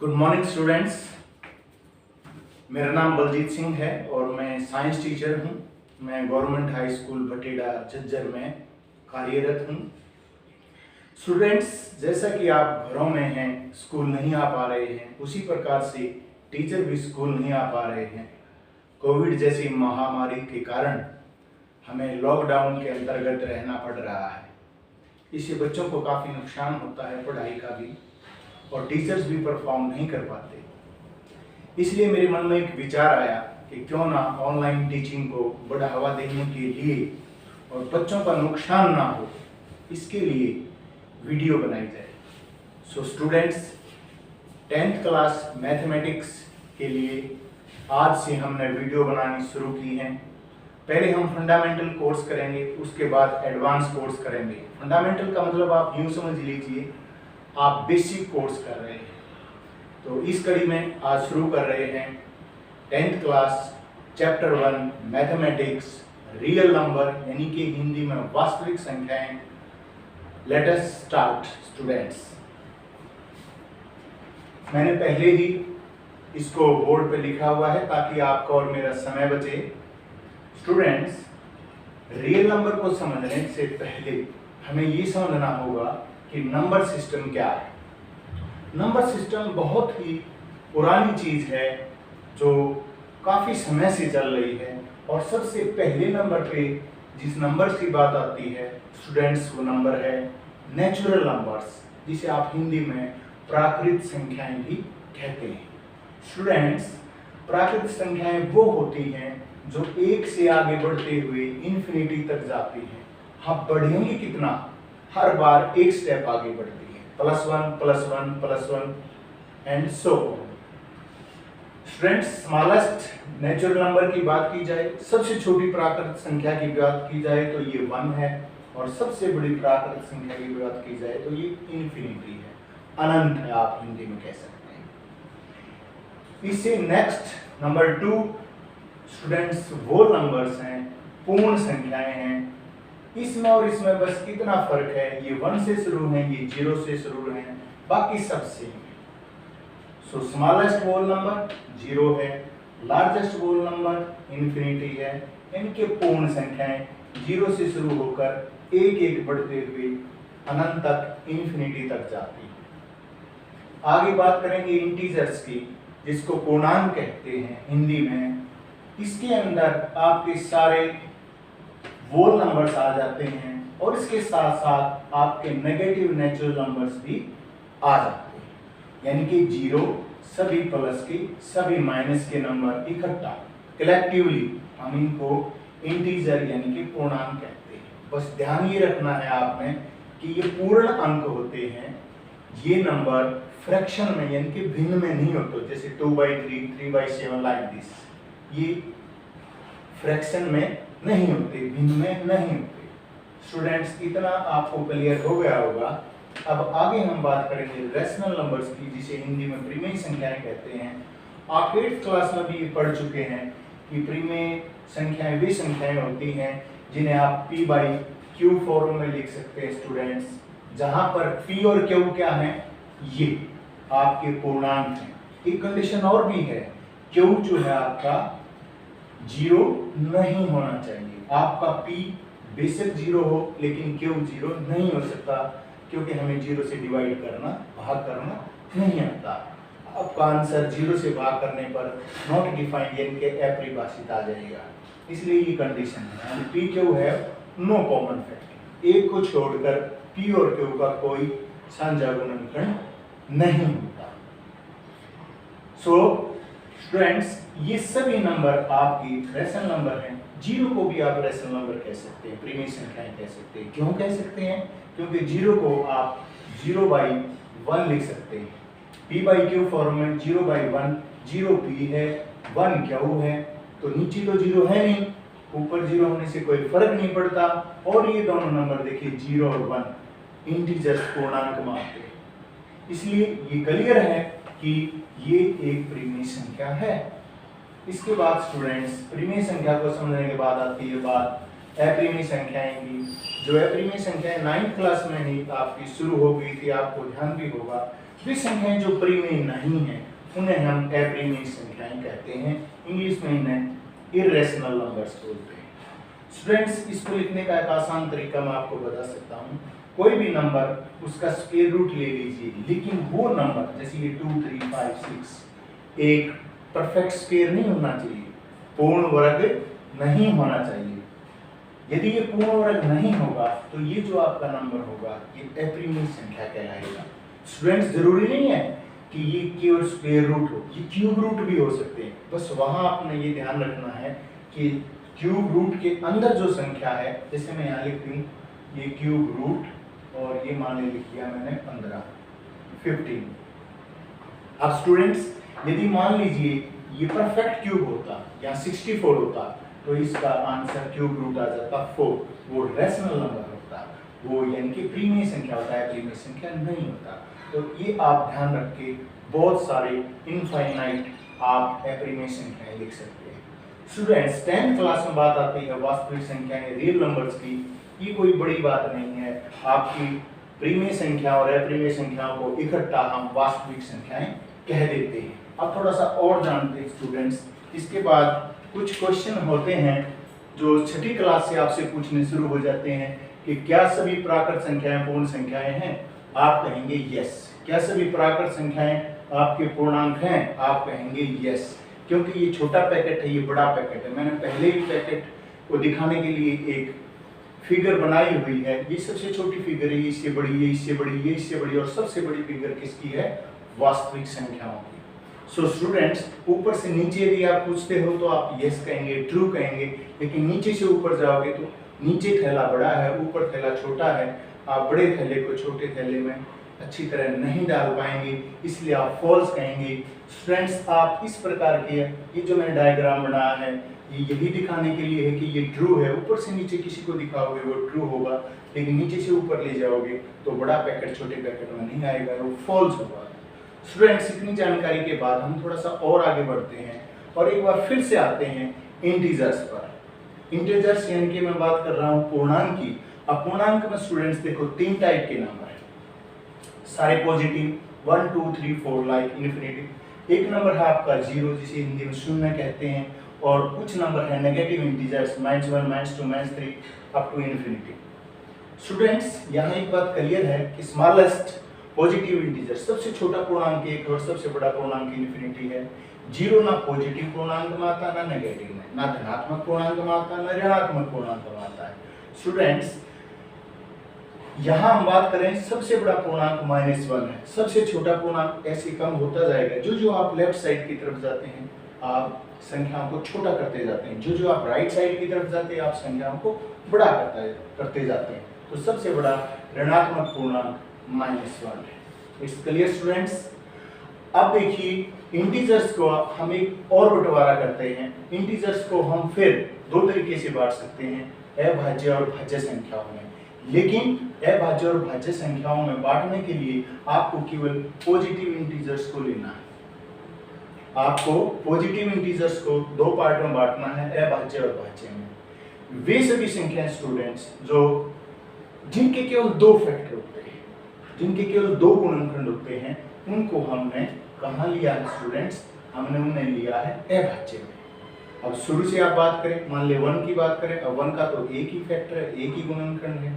Good morning students. मेरा नाम बलजीत सिंह है और मैं साइंस टीचर हूँ। मैं government high school Bhatera Jhajjar में कार्यरत हूँ। स्टूडेंट्स, जैसा कि आप घरों में हैं, स्कूल नहीं आ पा रहे हैं, उसी प्रकार से टीचर भी स्कूल नहीं आ पा रहे हैं। कोविड जैसी महामारी के कारण हमें लॉकडाउन के अंतर्गत रहना पड़ रहा है। इससे बच्चों को काफ़ी नुकसान होता है पढ़ाई का भी, और टीचर्स भी परफॉर्म नहीं कर पाते। इसलिए मेरे मन में एक विचार आया कि क्यों ना ऑनलाइन टीचिंग को बढ़ावा देने के लिए और बच्चों का नुकसान ना हो, इसके लिए वीडियो बनाई जाए। So students, 10th class mathematics के लिए आज से हमने वीडियो बनानी शुरू की है। पहले हम फंडामेंटल कोर्स करेंगे, उसके बाद एडवांस कोर्स करेंगे। फंडामेंटल का मतलब आप यूँ समझ लीजिए आप बेसिक कोर्स कर रहे हैं। तो इस कड़ी में आज शुरू कर रहे हैं 10th class chapter 1 mathematics real number, यानी कि हिंदी में वास्तविक संख्याएं। Let us start students. मैंने पहले ही इसको बोर्ड पे लिखा हुआ है ताकि आपका और मेरा समय बचे। स्टूडेंट्स, रियल नंबर को समझने से पहले हमें ये समझना होगा कि नंबर सिस्टम क्या है। नंबर सिस्टम बहुत ही पुरानी चीज़ है जो काफ़ी समय से चल रही है, और सबसे पहले नंबर पे जिस नंबर की बात आती है स्टूडेंट्स, वो नंबर है नेचुरल नंबर्स, जिसे आप हिंदी में प्राकृत संख्याएं भी कहते हैं। स्टूडेंट्स, प्राकृत संख्याएं वो होती हैं जो एक से आगे बढ़ते हुए इन्फिनिटी तक जाती हैं। आप बढ़ेंगे कितना, हर बार एक स्टेप आगे बढ़ती है, +1 +1 +1 and so. Students, smallest natural number की बात की जाए, सबसे छोटी प्राकृत संख्या की बात की जाए तो ये 1 है, और सबसे बड़ी प्राकृत संख्या की बात की जाए तो ये इन्फिनिटी है, अनंत है, आप हिंदी में कह सकते हैं। इससे नेक्स्ट नंबर 2 स्टूडेंट्स वो नंबर्स हैं, पूर्ण संख्याएं हैं। इसमें और इसमें बस इतना फर्क है, ये 1 से शुरू हैं, ये 0 से शुरू हैं, बाकी सब सेम है। सो स्मॉलेस्ट होल नंबर 0 है, लार्जेस्ट होल नंबर इन्फिनिटी है। इनके पूर्ण संख्याएं 0 से शुरू होकर एक एक बढ़ते हुए अनंत तक, इन्फिनिटी तक जाती है। आगे बात करेंगे इंटीजर्स की, जिसको पूर्णांक कहते हैं हिंदी में। इसके अंदर आपके सारे होल नंबर्स आ जाते हैं, और इसके साथ साथ आपके नेगेटिव नेचुरल नंबर्स भी आ जाते हैं, यानी कि 0, सभी प्लस के, सभी माइनस के नंबर इकट्ठा, कलेक्टिवली हम इनको इंटीजर यानी कि पूर्णांक कहते हैं। बस ध्यान ये रखना है आपने कि ये पूर्ण अंक होते हैं। ये नंबर फ्रैक्शन में यानी कि भिन्न में नहीं होते, जैसे 2/3, 3/7 लाइक दिस। ये फ्रैक्शन में नहीं होते, भिन्न में नहीं होते। स्टूडेंट्स, इतना आपको क्लियर हो गया होगा। अब आगे हम बात करेंगे रेशनल नंबर्स की, जिसे हिंदी में परिमेय संख्याएं कहते हैं। आप 8th क्लास में भी ये पढ़ चुके हैं कि परिमेय संख्याएं वे संख्याएं होती हैं जिन्हें आप P/Q फॉर्म में लिख सकते हैं स्टूडेंट्स, जहां पर P और Q क्या है, ये आपके पूर्णांक हैं। एक कंडीशन और भी है, Q जो है आपका 0 नहीं होना चाहिए। आपका P बेशक 0 हो, लेकिन Q 0 नहीं हो सकता, क्योंकि हमें 0 से डिवाइड करना, भाग करना नहीं आता। आपका आंसर 0 से भाग करने पर नॉट डिफाइंड यानी कि अपरिभाषित आ जाएगा। इसलिए ये कंडीशन है, P Q है नो कॉमन फैक्टर। एक को छोड़कर P और Q का कोई साझा गुणनखंड नहीं होता। सो स्टूडेंट्स, ये सभी नंबर आपकी रेशनल नंबर हैं। 0 को भी आप रेशनल नंबर कह सकते हैं, परिमेय संख्याएं कह सकते हैं। क्यों कह सकते हैं? क्योंकि 0 को आप 0/1 लिख सकते हैं। P/Q फॉर्म में 0/1, 0 P है, 1 Q है, तो नीचे तो 0 है नहीं, ऊपर 0 होने से कोई फर्क नहीं पड़ता। और ये दोनों नंबर देखिए 0 और 1 इंटीजर्स, पूर्णांक मानते हैं। इसलिए ये क्लियर है कि ये एक परिमेय संख्या है। इसके बाद स्टूडेंट्स, परिमेय संख्या को समझने के बाद आती है बात अपरिमेय संख्याएं की। जो अपरिमेय संख्याएं 9th क्लास में ही आपकी शुरू हो गई थी, आपको ध्यान भी होगा वे संख्याएं जो परिमेय नहीं है उन्हें हम अपरिमेय संख्याएं कहते हैं। इंग्लिश में इन्हें इर्रेशनल नंबर्स बोलते हैं। स्टूडेंट्स, इसको लिखने का एक आसान तरीका मैं आपको बता सकता हूँ। कोई भी नंबर उसका स्क्वायर रूट ले लीजिए, लेकिन वो नंबर जैसे ये 2, 3, 5, 6 एक परफेक्ट स्क्वायर नहीं होना चाहिए, पूर्ण वर्ग नहीं होना चाहिए। यदि ये पूर्ण वर्ग नहीं होगा तो ये जो आपका नंबर होगा ये अपरिमेय संख्या कहलाएगा। स्टूडेंट्स, जरूरी नहीं है कि ये केवल स्क्वायर रूट हो, ये क्यूब रूट भी हो सकते हैं। बस वहां आपने ये ध्यान रखना है कि क्यूब रूट के अंदर जो संख्या है, जैसे मैं यहाँ लिख दूं ये क्यूब रूट और ये मान लिख दिया मैंने 15, 15। अब स्टूडेंट्स, यदि मान लीजिए ये परफेक्ट क्यूब होता या 64 होता तो इसका आंसर क्यूब रूट आ जाता 4। वो रेशनल नंबर होता, वो यानी कि प्रीमिय संख्या होता है, प्रीमिय संख्या नहीं होता। तो ये आप ध्यान रख के बहुत सारे इनफाइनाइट आप अपरिमेय संख्याएं लिख सकते हैं। स्टूडेंट्स, 10th क्लास में बात आती है वास्तविक संख्याएं, रियल नंबर्स की। ये कोई बड़ी बात नहीं है, आपकी प्रीमिय संख्या और अपरिमेय संख्याओं को इकट्ठा हम वास्तविक संख्याएं कह देते हैं। अब थोड़ा सा और जानते हैं स्टूडेंट्स, इसके बाद कुछ क्वेश्चन होते हैं जो छठी क्लास से आपसे पूछने शुरू हो जाते हैं कि क्या सभी प्राकृत संख्याएं पूर्ण संख्याएं हैं? आप कहेंगे यस। क्या सभी प्राकृत संख्याएं आपके पूर्णांक हैं? आप कहेंगे यस। क्योंकि ये छोटा पैकेट है, ये बड़ा पैकेट है। मैंने पहले ही पैकेट को दिखाने के लिए एक फिगर बनाई हुई है। ये सबसे छोटी फिगर है, इससे बड़ी, ये इससे बड़ी, ये इससे बड़ी, और सबसे बड़ी फिगर किसकी है? वास्तविक संख्याओं की। सो स्टूडेंट्स, ऊपर से नीचे यदि आप पूछते हो तो आप यस कहेंगे, ट्रू कहेंगे, लेकिन नीचे से ऊपर जाओगे तो नीचे थैला बड़ा है, ऊपर थैला छोटा है। आप बड़े थैले को छोटे थैले में अच्छी तरह नहीं डाल पाएंगे, इसलिए आप फॉल्स कहेंगे। स्टूडेंट्स, आप इस प्रकार के, ये जो मैंने डायग्राम बनाया है ये यही दिखाने के लिए है कि ये ट्रू है। ऊपर से नीचे किसी को दिखाओगे वो ट्रू होगा, लेकिन नीचे से ऊपर ले जाओगे तो बड़ा पैकेट छोटे पैकेट में नहीं आएगा, वो फॉल्स होगा। स्टूडेंट्स, इतनी जानकारी के बाद हम थोड़ा सा और आगे बढ़ते हैं और एक बार फिर से आते हैं इंटीजर्स पर। इंटीजर्स यानी कि मैं बात कर रहा हूँ पूर्णांक की। अब पूर्णांक में स्टूडेंट्स देखो 3 टाइप के नंबर है, सारे पॉजिटिव 1, 2, 3, 4 लाइक इन्फिनिटी। एक नंबर है आपका 0 जिसे हिंदी में शून्य कहते हैं, और कुछ नंबर है negative integers -1, -2, -3 up to infinity. Students, यहाँ एक बात क्लियर है कि स्मॉलेस्ट पॉजिटिव इंटीजर सबसे छोटा पूर्णांक 1 और सबसे बड़ा पूर्णांक इन्फिनिटी है। 0 ना पॉजिटिव पूर्णांक में आता, ना नेगेटिव में, ना धनात्मक पूर्णांक में आता, ना ऋणात्मक पूर्णांक में आता है। स्टूडेंट्स, यहाँ हम बात करें सबसे बड़ा पूर्णांक -1 है, सबसे छोटा पूर्णांक ऐसे कम होता जाएगा। जो आप लेफ्ट साइड की तरफ जाते हैं आप संख्याओं को छोटा करते जाते हैं, जो आप राइट साइड की तरफ जाते हैं आप संख्याओं को बड़ा करते जाते हैं। तो सबसे बड़ा ऋणात्मक पूर्णांक -1 है। It's clear students. अब देखिए इंटीजर्स को हम एक और बंटवारा करते हैं। इंटीजर्स को हम फिर 2 तरीके से बांट सकते हैं, अभाज्य और भाज्य संख्याओं में। लेकिन अभाज्य और भाज्य संख्याओं में बांटने के लिए आपको केवल पॉजिटिव इंटीजर्स को लेना है। आपको पॉजिटिव इंटीजर्स को 2 पार्ट में बांटना है, अभाज्य और भाज्य में। वे सभी संख्याएं स्टूडेंट्स जिनके केवल 2 फैक्टर होते हैं, जिनके केवल 2 गुणनखंड होते हैं, उनको हमने कहाँ लिया है स्टूडेंट्स? हमने उन्हें लिया है अभाज्य में। अब शुरू से आप बात करें, मान ले 1 की बात करें, अब 1 का तो एक ही फैक्टर है, एक ही गुणनखंड है।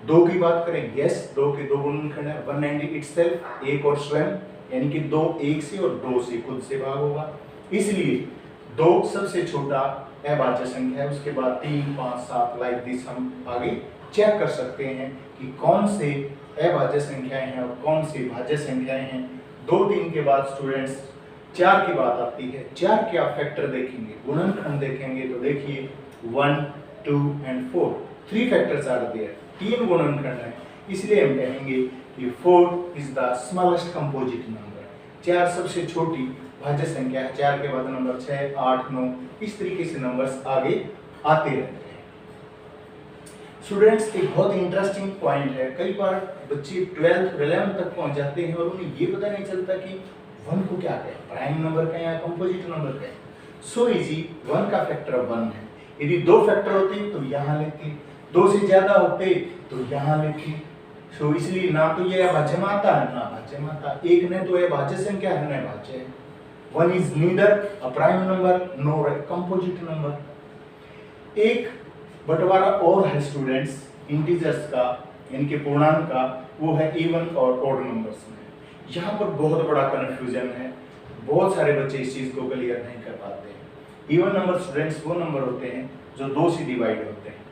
2 की बात करें, यस 2 के 2 गुणनखंड है, 1 एंड इटसेल्फ, एक और स्वयं, यानी कि 2 1 से और 2 से खुद से भाग होगा। इसलिए 2 सबसे छोटा अभाज्य संख्या है, उसके बाद 3, 5, 7 लाइक दिस हम आगे चेक कर सकते हैं कि कौन से अभाज्य संख्याएं हैं और कौन सी भाज्य संख्याएं हैं। 2, 3 के बाद स्टूडेंट्स 4 की बात आती है। 4 के आप फैक्टर देखेंगे, गुणनखंड देखेंगे तो देखिए 1, 2 एंड 4, 3 फैक्टर्स आर देयर, 3 गुणनखंड हैं। इसलिए हम कहेंगे कि 4 is the smallest composite number. 4 सबसे छोटी भाज्य संख्या है। 4 के बाद नंबर 6, 8, 9, इस तरीके से नंबर्स आगे आते रहते हैं। स्टूडेंट्स, एक बहुत इंटरेस्टिंग पॉइंट है, कई बार बच्चे 12th 11th तक पहुंच जाते हैं और उन्हें ये पता नहीं चलता कि 1 को क्या कहें, प्राइम नंबर कहें या कंपोजिट नंबर कहें। सो इजी, 1 का फैक्टर 1 है। यदि 2 फैक्टर होते तो यहाँ लेते, 2 से ज्यादा होते तो यहाँ लेते। तो इसलिए ना तो ये अभाज्य मात्रा है ना अभाज्य मात्रा, एक ने तो ये भाज्य संख्या है ना भाज्य है। One is neither a prime number nor a composite number. एक बंटवारा और है स्टूडेंट्स इंटीजर्स का, इनके पूर्णांक का, वो है इवन और ऑड नंबर्स में। यहाँ पर बहुत बड़ा कंफ्यूजन है, बहुत सारे बच्चे इस चीज को क्लियर नहीं कर पाते हैं। इवन नंबर स्टूडेंट्स वो नंबर होते हैं जो 2 से डिवाइड होते हैं।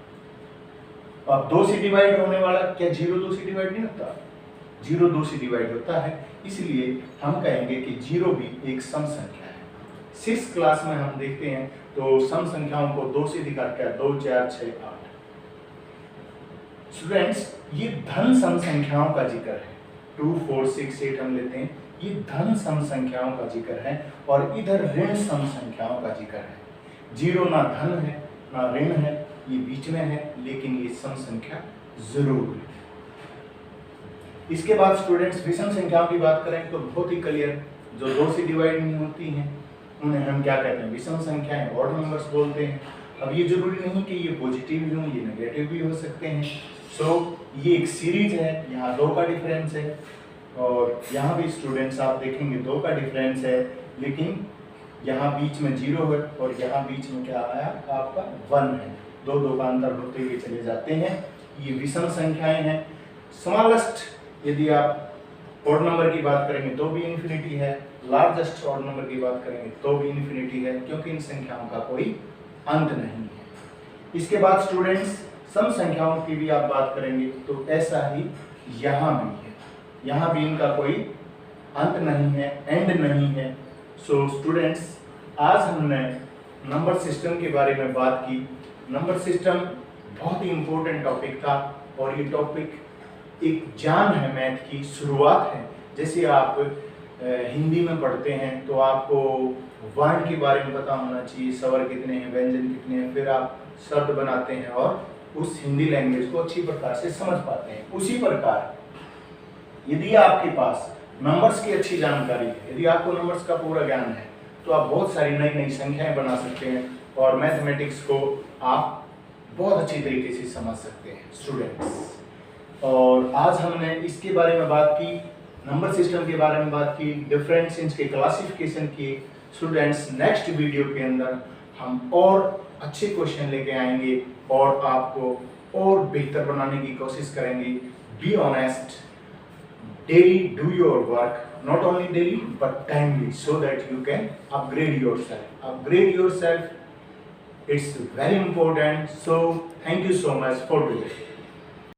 अब 2 से डिवाइड होने वाला क्या 0 2 से डिवाइड नहीं होता? 0 2 से डिवाइड होता है, इसलिए हम कहेंगे कि 0 भी एक सम संख्या है। 6th क्लास में हम देखते हैं तो सम संख्याओं को 2 से दिखाते हैं, 2 4 6 8। स्टूडेंट्स ये धन सम संख्याओं का जिक्र है, 2 4 6 8 हम लेते हैं, ये धन सम संख्याओं का जिक्र है और इधर ऋण सम संख्याओं का जिक्र है। 0 ना धन है ना ऋण है, ये बीच में है, लेकिन ये सम संख्या जरूर है। इसके बाद स्टूडेंट्स विषम संख्याओं की बात करें तो बहुत ही क्लियर, जो 2 से डिवाइड नहीं होती हैं उन्हें हम क्या कहते हैं? विषम संख्याएं, ऑड नंबर्स बोलते हैं। अब ये जरूरी नहीं कि ये पॉजिटिव भी हों, ये नेगेटिव भी हो सकते हैं। सो ये एक सीरीज है, यहाँ 2 का डिफरेंस है और यहाँ भी स्टूडेंट्स आप देखेंगे 2 का डिफरेंस है, लेकिन यहाँ बीच में 0 है और यहाँ बीच में क्या आया आपका 1 है। 2 2 का अंतर होते हुए चले जाते हैं। ये विषम संख्याएं हैं। स्मॉलेस्ट यदि आप ऑड नंबर की बात करेंगे तो भी इन्फिनिटी है, लार्जेस्ट ऑड नंबर की बात करेंगे तो भी इन्फिनिटी है, क्योंकि इन संख्याओं का कोई अंत नहीं है। इसके बाद स्टूडेंट्स सम संख्याओं की भी आप बात करेंगे तो ऐसा ही यहाँ भी है, यहाँ भी इनका कोई अंत नहीं है, एंड नहीं है। सो स्टूडेंट्स आज हमने नंबर सिस्टम के बारे में बात की। नंबर सिस्टम बहुत ही इम्पोर्टेंट टॉपिक था और ये टॉपिक एक ज्ञान है, मैथ की शुरुआत है। जैसे आप हिंदी में पढ़ते हैं तो आपको वर्ण के बारे में पता होना चाहिए, स्वर कितने हैं, व्यंजन कितने हैं, फिर आप शब्द बनाते हैं और उस हिंदी लैंग्वेज को अच्छी प्रकार से समझ पाते हैं। उसी प्रकार यदि आपके पास नंबर्स की अच्छी जानकारी है, यदि आपको नंबर्स का पूरा ज्ञान है, तो आप बहुत सारी नई नई संख्याएं बना सकते हैं और मैथमेटिक्स को आप बहुत अच्छी तरीके से समझ सकते हैं स्टूडेंट्स। और आज हमने इसके बारे में बात की, नंबर सिस्टम के बारे में बात की, डिफरेंट के क्लासिफिकेशन की। स्टूडेंट्स नेक्स्ट वीडियो के अंदर हम और अच्छे क्वेश्चन लेके आएंगे और आपको और बेहतर बनाने की कोशिश करेंगे। Be honest, daily do your work, not only daily but timely, so that you can upgrade yourself. It's very important. So thank you so much for today.